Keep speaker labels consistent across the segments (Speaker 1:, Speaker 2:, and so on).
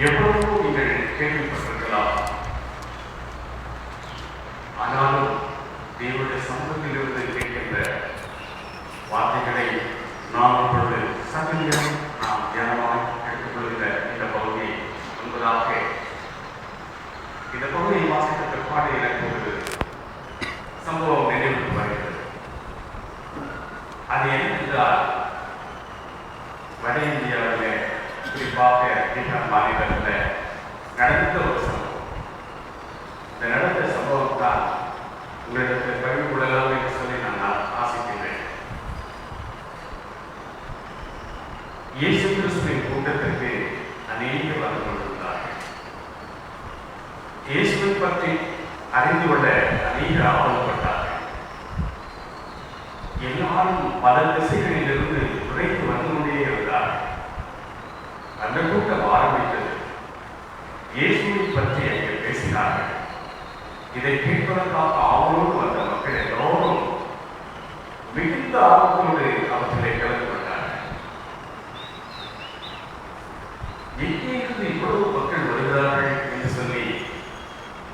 Speaker 1: எவ்வளவோ நீங்கள் கேள்விப்பட்டிருக்கலாம். ஆனாலும் தேவனுடைய சமூகத்திலிருந்து கேட்கின்ற வார்த்தைகளை நாம் இப்பொழுது சகலிடம் நாம் தியானமாய் எடுத்துக்கொள்கிற இந்த பகுதியை முன்பதாக இந்த பகுதியை வாசித்த பிற்பாடு எனக்கு ஒரு சம்பவம் நினைவுக்கு வருகிறது. அது என்னென்றால், வட இந்தியாவில் குறிப்பாக பீகார் மாநிலத்தில் நடந்த ஒரு சம்பவம். இந்த நடந்த சம்பவம் தான் உங்களிடத்தில் பகிர்ந்து கொள்ளலாம் என்று சொல்லி நான் ஆசிக்கிறேன். இயேசு கிறிஸ்துவின் கூட்டத்திற்கு அநேகர் வந்து கொண்டிருந்தார்கள். இயேசுவை பற்றி அறிந்து கொள்ள அநேகர் ஆவல்பட்டார்கள். எல்லாரும் பல திசைகளிலிருந்து துறைத்து வந்து கொண்டே இருந்தார்கள். அந்த கூட்டம் ஆரம்பித்தது. இயேசுவை பற்றி அங்கே பேசினார்கள். இதை கேட்பதற்காக ஆவலோடு வந்த மக்கள் எல்லோரும் மிகுந்த ஆர்வத்தோடு அவற்றிலே கலந்து கொண்டார்கள். எங்கே இருந்து இவ்வளவு மக்கள் வருகிறார்கள் என்று சொல்லி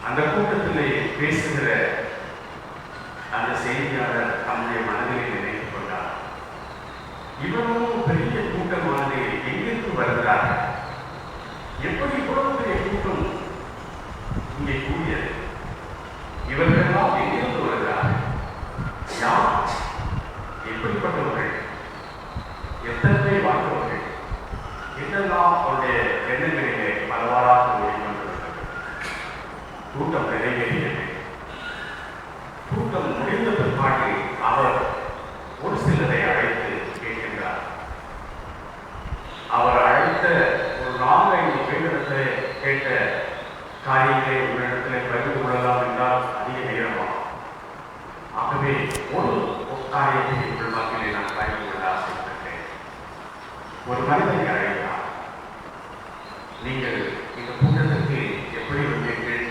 Speaker 1: அந்த கூட்டத்திலே பேசுகிற அந்த செய்தியாளர் தம்முடைய மனதிலே நினைத்துக் கொண்டார். இவ்வளவு பெரிய கூட்டமானது எங்கிருந்து வருகிறார்கள்? எப்படி இவ்வளவு பெரிய கூட்டம் இங்கே கூடியது? இவர்களெல்லாம் எங்கிருந்து வருகிறார்கள்? யார்? எப்படிப்பட்டவர்கள்? எத்தனை வாழ்ந்தவர்கள்? இதெல்லாம் அவருடைய எண்ணங்களிலே பலவாறாக ஓடிக்கொண்டிருந்தது. கூட்டம் நிறைவேறியது. கூட்டம் முடிந்த பிற்பாடு அவர் ஒரு சிலரை அழைத்து கேட்கின்றார். அவர் அழைத்த ஒரு 4-5 பேரிடத்தை கேட்ட காரியங்களை உங்களிடத்தில் பகிர்ந்து கொள்ளலாம் என்றால் அதிக நேரமாகும். ஆகவே ஒரு காரியத்தை உங்கள் மக்களை நான் பகிர்ந்து கொள்ள ஆசைப்பட்டேன். ஒரு மனிதனை அழைத்தார். நீங்கள் இந்த கூட்டத்திற்கு எப்படி வந்தீர்கள்?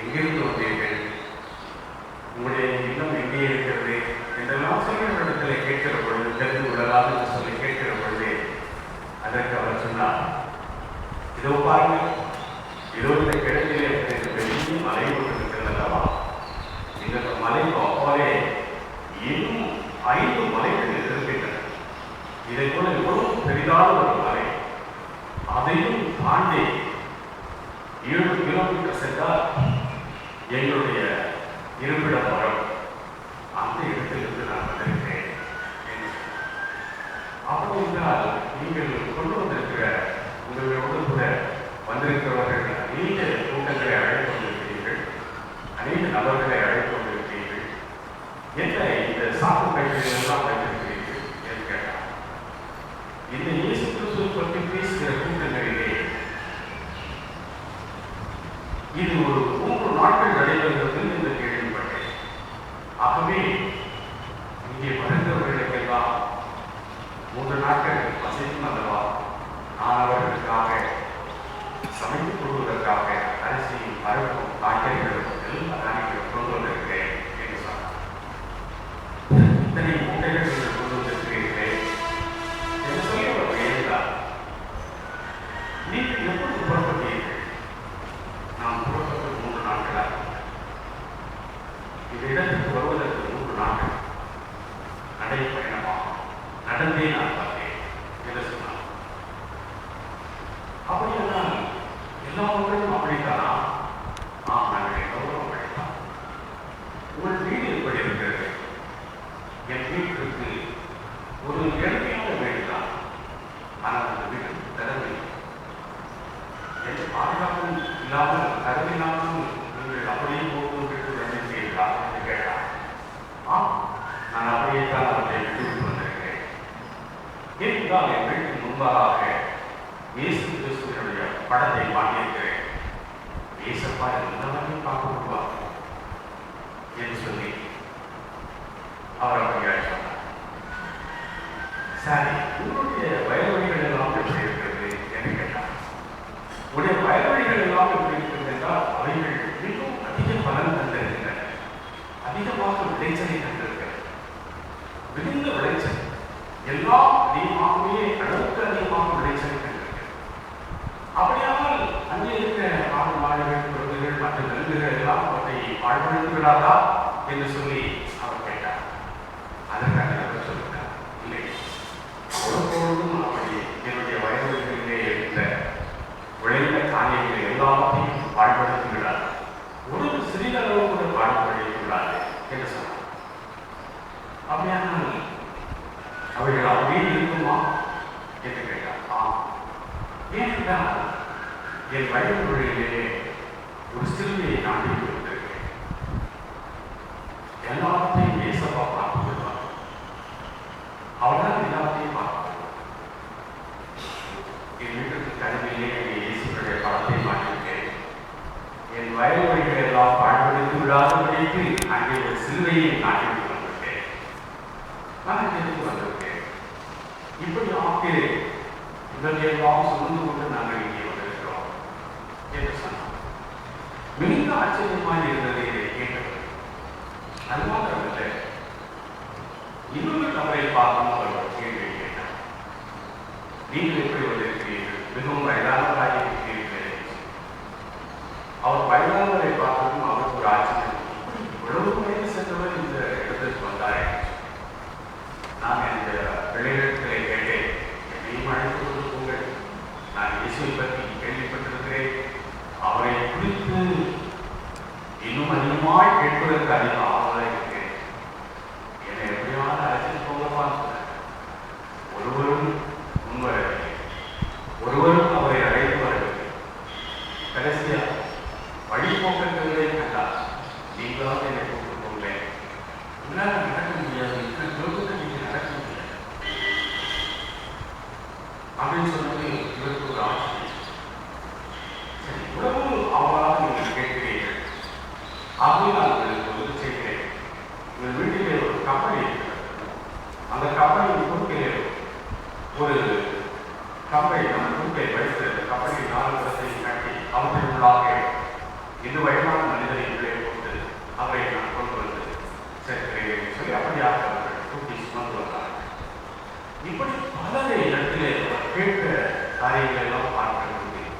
Speaker 1: எங்கிருந்து வந்தீர்கள்? உங்களுடைய இல்லம் எங்கே இருக்கிறது என்றெல்லாம் சொல்லிடத்தில் கேட்கிற பொழுது, தெரிந்து கொள்ளலாம் என்று சொல்லி கேட்கிற பொழுது அதற்கு அவர் சொன்னார், இதோ பாருங்கள், இதோ இந்த கிழக்கிலே பெரிய மலை ஒன்று இருக்கிறதல்லவா, இந்த மலைக்கு அப்பாலே இன்னும் 5 மலைகள் இருக்கின்றன. இதை போல எவ்வளவு பெரிதான ஒரு மலை, அதையும் தாண்டி 7 கிலோமீட்டர் சென்றால் எங்களுடைய இருப்பிடம் வரும். அந்த இடத்திலிருந்து நான் வந்திருக்கிறேன். அப்படி என்றால் நீங்கள் கொண்டு வந்திருக்கிற உங்களோடு கூட வந்திருக்கிறவர்கள் அநேக கூட்டங்களை அழைத்து கொண்டிருக்கிறீர்கள், அநேக நபர்களை அழைத்து கொண்டிருக்கிறீர்கள். என்ற இந்த சாக்கு கைகளில் எல்லாம் வைத்திருக்கிறீர்கள் என்று கேட்டார். இந்த இயேசு கிறிஸ்துவை பற்றி பேசுகிற கூட்டங்களிலே இது ஒரு 3 நாட்கள் நடைபெறுகிறது என்று கேள்விப்பட்டேன். ஆகவே இங்கே வருகிறவர்களுக்கெல்லாம் 3 நாட்கள் வசதியும் அல்லவா, நான் அவர்களுக்காக சமைத்துக் கொள்வதற்காக அரிசியும் பருப்பும் காய்கறிகளும் எல்லா காய்கறிகளும் கொண்டு வந்திருக்கிறேன் என்று சொன்னார். இத்தனை மூட்டைகள் நீங்கள் கொண்டு வந்திருக்கிறீர்களே என்று சொல்லி அவர் கேட்டார். நீங்கள் எப்பொழுது புறப்பட்டீர்கள்? நாம் புறப்பட்டு 3 நாட்களாக. இந்த இடத்துக்கு வருவதற்கு 3 நாட்கள் நடைபயணமாக நடந்தே நான் பார்த்தேன் என்று சொன்னார். அப்படியெல்லாம் எல்லா மக்களும் அப்படித்தானா? நாங்கள் எல்லோரும் அப்படித்தான். உங்கள் வீடு எப்படி இருக்கிறது? என் வீட்டிற்கு ஒரு எளிமையான வீடு தான். ஆனால் அந்த வீட்டுக்கு திறமை எந்த பாதுகாப்பும் இல்லாமல் கருதினாலும் நீங்கள் அப்படியே போட்டு நன்மை செய்யலாம் என்று கேட்டார். நான் அப்படியே தான் அவற்றை விட்டு வந்திருக்கிறேன். ஏனென்றால் என் வீட்டின் முன்பாக இயேசு கிறிஸ்துவினுடைய படத்தை மாட்டியிருக்கிறேன். இயேசப்பா எல்லாரையும் பார்க்க என்று சொல்லி அவர் அப்படியாக சொன்னார். சரி, உங்களுடைய வயல்வெளிகள் எல்லாம் எப்படி இருக்கிறது என்று கேட்டார். உடைய வயல்வெளிகள் எல்லாம் எப்படி இருக்கிறது என்றால் அவைகள் மிகவும் அதிக பலன் தந்திருக்கின்றன, அதிகமாக விளைச்சலை தந்திருக்கிறது. மிகுந்த விளைச்சல், எல்லாம் அதிகமாகவே அளவுக்கு அதிகமாக விளைச்சலை தந்திருக்கிறது. அப்படி ஏனென்றால் என் வயது மொழியிலே ஒரு சிறுமியை காண்பித்து கொண்டிருக்கேன். எல்லாத்தையும் ஏசப்பா பார்த்துருவார். அவனால் எல்லாத்தையும் பார்த்து என் வீட்டுக்கு கல்வியிலே இயேசுடைய படத்தை மாற்றிருக்கேன். என் வயல்வெளிகள் எல்லாம் பாழ்படுத்தி விடாதபடிக்கு அங்கே ஒரு சிலுவையை காண்பித்து கொண்டிருக்கேன். நான் இங்கிருந்து வந்திருக்கேன். இப்படி ஆக்கு இவர்கள் எல்லாம் சுமந்து கொண்டு நாங்கள் இங்கே வந்திருக்கிறோம் என்று சொன்னார். மிக ஆச்சரியமாக இருந்தது இதை கேட்டது. அது மாத்திரமில்லை, இன்னொரு நபரை பார்க்கும் அவர் கேள்வி கேட்டார். நீங்கள் எப்படி வந்திருக்கிறீர்கள்? மிகவும் வயதானவராக இருக்கிறீர்களே. அவர் வயதானவரை பார்த்ததும் அவருக்கு ஒரு ஆச்சரியம். இவ்வளவு வயது சென்றவர் இந்த இடத்திற்கு வந்தாரே. நான் இந்த பிள்ளைகளை கேட்டேன், என்னையும் அழைத்து கொண்டு போங்கள். நான் இயேசுவை பற்றி கேள்விப்பட்டிருக்கிறேன். அவரை குறித்து இன்னும் அதிகமாய் கேட்பதற்கு அதிக ஆவலாக இருக்கிறேன். என்னை எப்படியாவது அழைச்சிட்டு போகலாம். ஒருவரும் முன்வரவில்லை, ஒருவரும் அவரை அழைத்து வரவில்லை. கடைசியா வழிபோக்கங்களை கண்டார். நீங்களாக என்னை கூப்பிட்டு போங்களேன். உங்களால் நடக்க முடியாது, நீங்கள் நடக்க முடியாது அப்படின்னு சொன்னது இவருக்கு ஒரு ஆச்சரியம். சரி, இவ்வளவு அவளாக நீங்கள் கேட்கிறீர்கள். ஆகவே நான் உங்களுக்கு வந்து செய்கிறேன். உங்கள் வீட்டிலே ஒரு கப்பல் இருக்கிறது. அந்த கப்பலின் குறுக்கே ஒரு கப்பை நம்ம குறுக்கை வைத்து கப்பலின் 4 புறத்தையும் கட்டி அவற்றின் உள்ளாக இந்த வயதான மனிதனை உள்ளே போட்டு அவரை நான் கொண்டு வந்து சேர்க்கிறேன் சொல்லி அப்படியாக அவர்கள் தூக்கி சுமந்து வந்தார்கள். இப்படி பல இடத்திலே கேட்க காரியங்கள் எல்லாம் பார்க்க முடியும்.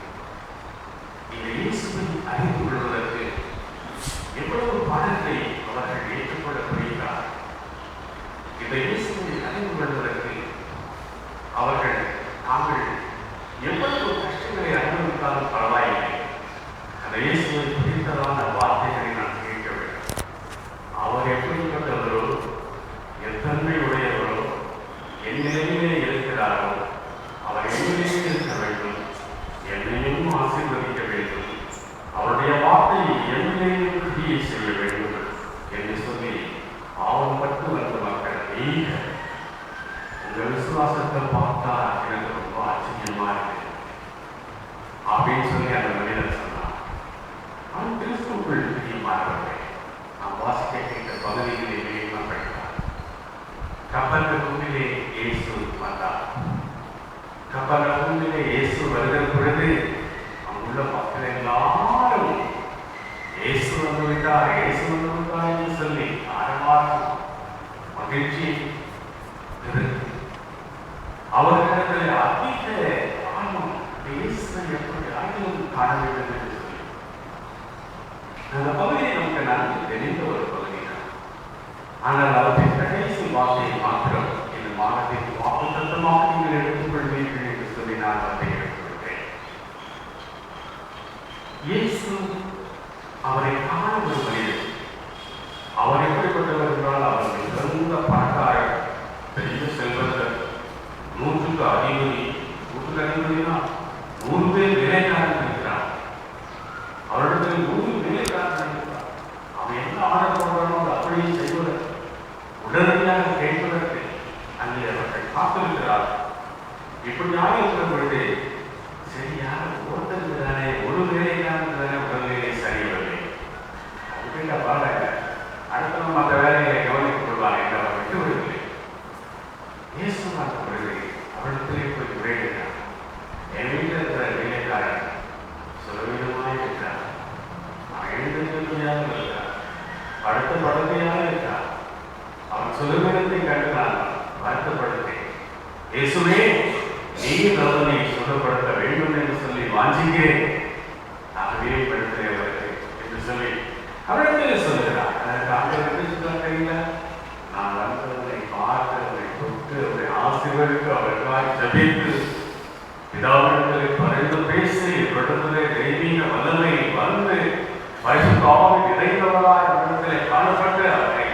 Speaker 1: இந்த இயேசுவை அறிந்து கொள்வதற்கு எவ்வளவு பாடத்தை அவர்கள் ஏற்றுக்கொள்ள புரிகிறார். இந்த இயேசுவை அறிந்து கொள்வதற்கு அவர்கள் தாங்கள் எவ்வளவு கஷ்டங்களை அனுபவித்தாலும் பரவாயில்லை, அந்த இயேசுவை பிடித்ததான வார்த்தைகளை நான் கேட்க வேண்டும். அவர் எப்படிப்பட்டவரோ, எத்தன்மை உடையவரோ, என் நிலையிலே இருக்கிறாரோ அவர் என்னிலேயே இருக்க வேண்டும், என்னையும் ஆசீர்வதிக்க வேண்டும், அவருடைய வார்த்தையை என்னையும் கிரியை செய்ய வேண்டும் என்று சொல்லி ஆவணப்பட்டு வந்த மக்கள் நீங்கள் உங்கள் விசுவாசத்தை பார்த்தா எனக்கு ரொம்ப ஆச்சரியமா இருக்கு அப்படின்னு சொல்லி அந்த மனிதர் சொன்னார். அவன் கிறிஸ்துவுக்குள் பிரியமானவர்கள். நாம் வாசிக்க கேட்ட பகுதியிலே வெளியிடப்பட்டார். கப்பல் கும்பிலே இயேசு வந்தார். கப்பல் கும்பிலே இயேசு வருகிற பொழுது அங்குள்ள மக்கள் எல்லாரும் இயேசு வந்து விட்டார், இயேசு வந்து விட்டார் என்று சொல்லி ஆரவாரம் மகிழ்ச்சி அவர்களிடத்தில் அதிக ஆர்வம். இயேசுவை எப்படி ஆகியும் காண வேண்டும் என்று சொல்லி அந்த பகுதியை நமக்கு நன்கு தெரிந்த ஒரு பகுதி தான். ஆனால் அவற்றின் கடைசி வார்த்தையை மாத்திரம் இந்த மாதத்திற்கு வாக்குத்தத்தமாக நீங்கள் எடுத்துக்கொள்வீர்கள் என்று சொல்லி நான் அதை எடுத்துக்கொள்கிறேன். இயேசு அவரை காண ஒரு மனிதர். அவர் எப்படிப்பட்டவர் என்றால் அவர் மிகுந்த பணக்காரர், பெரிய செல்வந்தர், 100க்கு அதிபதி. 100க்கு அதிபதினா 100 பேர் வேலைக்காரன் இருக்கிறார். அவரிடத்தில் 100 வேலைக்காரன் இருக்கிறார். அவன் என்ன ஆர்டர் பண்றானோ அப்படியே செய்வதற்கு, உடனடியாக கேட்பதற்கு அங்கே அவர்கள் காத்திருக்கிறார். இப்படியாக இருக்கிற பொழுது சரியா ஒருத்தருக்கு தானே, ஒரு வேலைக்காரன் தானே உடல்நிலை சரியில்லை, அதுக்கிட்ட பரவாயில்ல, அடுத்தவங்க மற்ற வேலைகளை கவனித்துக் கொள்வார் என்று அவர் விட்டு விடவில்லை. இயேசு பார்த்த பொழுது அவரிடத்திலே போய் முறையிட்டார். என் வீட்டில் இருக்கிற வேலைக்காரன் சுலபமாக இருக்கிறார், எழுந்திருக்கையாக இருக்கிறார், படுத்த படுக்கையாக இருக்கிறார். அவன் சுலபத்தை கண்டு நான் வருத்தப்படுத்தேன். இயேசுவே, நீ அவனை சுகப்படுத்த வேண்டும் என்று சொல்லி வாஞ்சிக்கிறேன். ஆகவே படுத்துகிறவருக்கு என்று சொல்லி அவரிடத்திலே சொல்லுகிறார். அதற்கு ஆண்டவருக்கு சொல்ல நான் வந்தவனை பார்த்து அவரை தொட்டு அவரை ஆசீர்வதித்து அவருக்காக ஜெபித்து பிதாவிடத்திலே பரிந்து பேசி இவரிடத்திலே தெய்வீக வல்லமை வந்து பரிசுத்தாவின் நிறைந்தவராய் அவரிடத்திலே காணப்பட்டு அவரை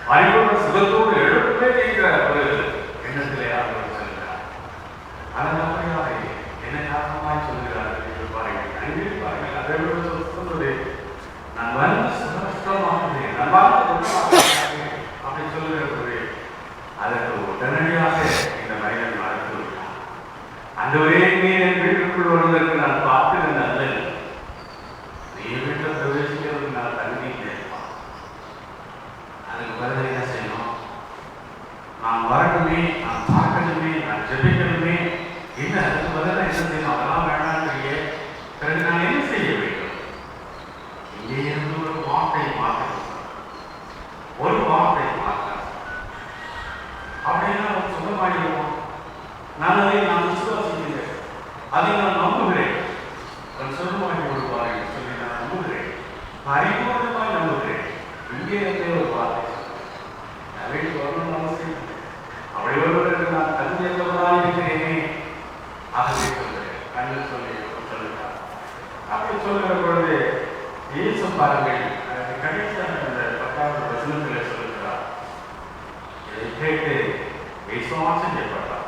Speaker 1: பரிபூர்ண சுகத்தோடு எழுப்பவே என்கிற ஒரு எண்ணத்திலே ஆண்டவர் சொல்கிறார். ஆனால் அப்படியாக என்னை வீட்டுக்குள் வருவதற்கு நான் பார்க்கிறேன் அல்ல, நீ வீட்டில் பிரவேசிக்கிறதுக்கு நான் தகுதி கேட்பான். அதுக்கு பதில் என்ன செய்யணும்? நான் வரணுமே, நான் பார்க்கணுமே, நான் ஜெபிக்கணுமே, என்ன அதுக்கு பதிலாக என்ன செய்யணும்? அதெல்லாம் வேணான்றீங்க. பிறகு நான் என்ன செய்ய வேண்டும்? இங்கே இருந்து ஒரு வார்த்தை மாற்றணும், ஒரு வார்த்தை மாற்றணும். அப்படின்னா அவர் சொந்தமாகிடுவோம். நான் அதை விசுவாசிக்கிறேன், அதை நான் நம்புகிறேன். அவர் சொந்தமாகி விடுவார் என்று சொல்லி நான் நம்புகிறேன், பரிபூர்ணமாய் நம்புகிறேன். இங்கே இருந்தே ஒரு வார்த்தை நான் வீட்டுக்கு வரணும்னு அவசியம். அப்படி வருவதற்கு நான் தகுதியற்றவராக இருக்கிறேனே, ஆகவே சொல்லுகிறேன் கண்ணு சொல்லி சொல்லுகிறார். அப்படி சொல்லுகிற பொழுது இயேசு பாருங்கள், கடைசியாக இந்த 10வது வசனத்தில் சொல்லுகிறார், இதை கேட்டு இயேசு ஆச்சரியப்பட்டார்.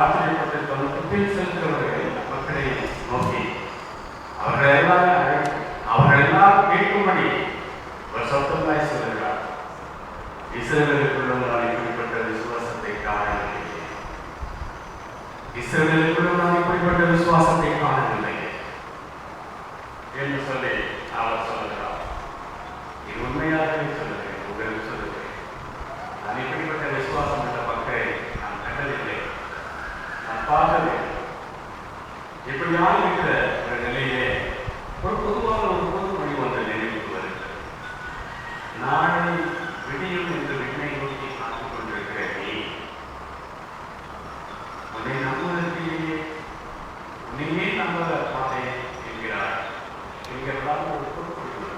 Speaker 1: ஆச்சரியப்பட்டு தனக்கு பின் செலுத்துகிறவர்கள் மக்களை நோக்கி அவர்கள் எல்லாம் கேட்கும்படி ஒரு சத்தமாய் சொல்லுகிறார், இஸ்ரவேலுக்குள்ள நான் இப்படிப்பட்ட விசுவாசத்தை காணவில்லை, இஸ்ரவேலுக்குள்ள நான் இப்படிப்பட்ட விசுவாசத்தை காணவில்லை என்று சொல்லி அவர் சொல்லுகிறார். இது உண்மையாகவே சொல்லுகிறேன், உங்களுக்கு சொல்லுகிறேன். நான் இப்படிப்பட்ட விசுவாசம் என்ற மக்களை நான் கண்டதில்லை, நான் பார்த்ததில்லை. இப்படியாக இருக்கிற ஒரு நிலையிலே ஒரு பொதுவான ஒரு பொது மொழி ஒன்று நினைவுக்கு வருகிறது. நாளை விடியும் என்று விண்ணை நோக்கி காத்துக் கொண்டிருக்கிற நீ, உன்னை நம்புவதற்கேயே உன்னையே நம்ப மாட்டேன் என்கிறார் என்கிறதால் ஒரு பொறுப்பு.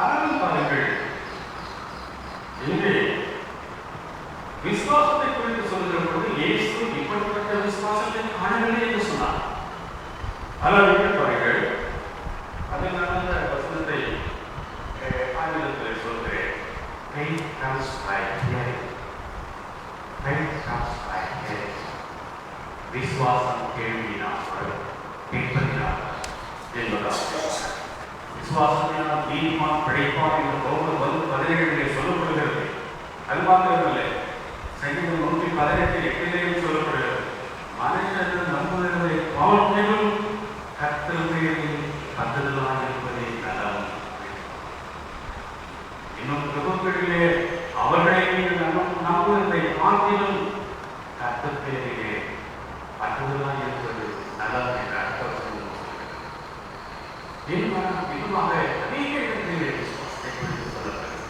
Speaker 1: ஆனால் பாருங்கள், இங்கே விசுவாசத்தை குறித்து சொல்கிற பொழுது இயேசு இப்படிப்பட்ட விசுவாசத்தை காணவில்லை என்று சொன்னார். ஆனால் பாருங்கள், அதில் நான் அந்த வசனத்தை ஆங்கிலத்தில் சொல்கிறேன். Faith comes by hearing. Faith comes by hearing. விசுவாசம் கேள்வியினால் கேட்பதினால் என்பதாகும். விசுவாசத்தினால் நீதிமான் பிழைப்பான் என்று ரோமர் 17 சொல்லப்படுகிறது. அது மாத்திரமில்லை, சங்கீதம் 118 சொல்லப்படுகிறது, மனுஷர்கள் நம்புகிறதை பாவத்திலும் கர்த்தருடைய கத்தலாக இருப்பதை நலம். இன்னும் பிரபுக்களிலே அவர்களை நம்புவதை பார்த்திலும் கர்த்தர் பேரிலே கத்தலாக இருப்பது நலம் என்ற அர்த்தம் இதுவாக அநேக இடங்களிலே விசுவாசத்தை குறித்து சொல்லப்படுகிறது.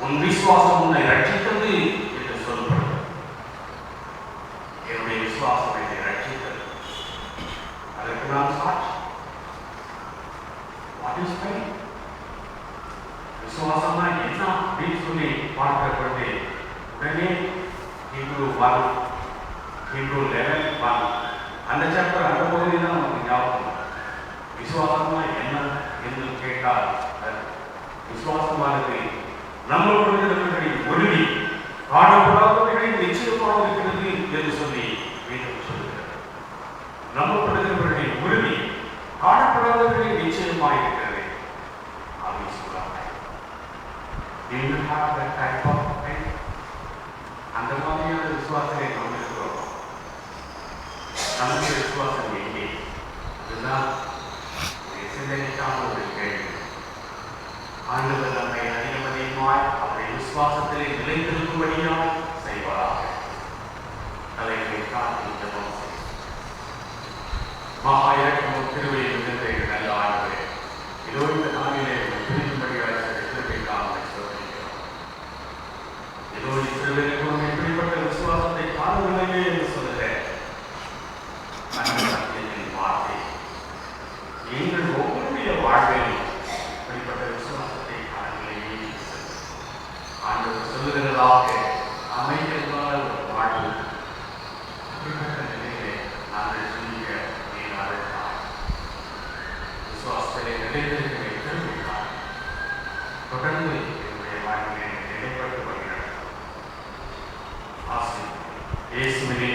Speaker 1: உன் விசுவாசம் உன்னை ரட்சித்தது என்று சொல்லப்படுகிறது. என்னுடைய விசுவாசம் என்னை ரட்சித்தது, அதற்கு நான் சாட்சி. What is faith? விசுவாசம்னா என்ன அப்படின்னு சொல்லி பார்க்கிற பொழுது உடனே Hebrew 11 அந்த சாப்டர் அந்த பகுதி தான் நமக்கு ஞாபகம். விசுவாசம்னா என்ன என்று கேட்டால், விசுவாசமானது நம்பப்படுகிறவர்களின் உறுதி, காணப்படாதவர்களின் நிச்சயமாக இருக்கிறது என்று சொல்லி வேதம் சொல்லுகிறது. நம்பப்படுகிறவர்களின் உறுதி, காணப்படாதவர்களின் நிச்சயமாக இருக்கிறது. அந்த மாதிரியான விசுவாசத்தை நாம் இருக்கிறோம். நம்முடைய விசுவாசம் எங்கே? அதுதான் சிந்தனைக்கான ஒரு கேள்வி. ஆண்டவர் நம்மை அதிகமாய் அவருடைய விசுவாசத்திலே நிலைத்திருக்கும்படியாக செய்வாராக. தலைகளை காட்டி ஜெபம் செய்வோம். மகா இரக்கமும் கிருபையும் நிறைந்த நல்ல ஆண்டவரே, இதோ இந்த நாளிலே பிரிக்கும்படியாக கிருபைக்காக சோதனைக்கிறோம். இதோ இஸ்ரவேலுக்கும் இப்படிப்பட்ட விசுவாசத்தை காணவில்லையே என்று சொல்லுகிறேன். சத்தியத்தின் வார்த்தை எங்கள் ஒவ்வொருடைய வாழ்விலும் இப்படிப்பட்ட விசுவாசத்தை காணவில்லையே ஆண்டவர் சொல்லுகிறதாக அமைதியான ஒரு வாழ்வு. அப்படிப்பட்ட நிலையிலே நாங்கள் சொல்லிய நீராடுகிறார் விசுவாசத்திலே நிலைத்திருக்கிற திரும்பினார் தொடர்ந்து என்னுடைய வாழ்விலே நிலைப்பட்டு வருகிறார். ஆசை இயேசுவின்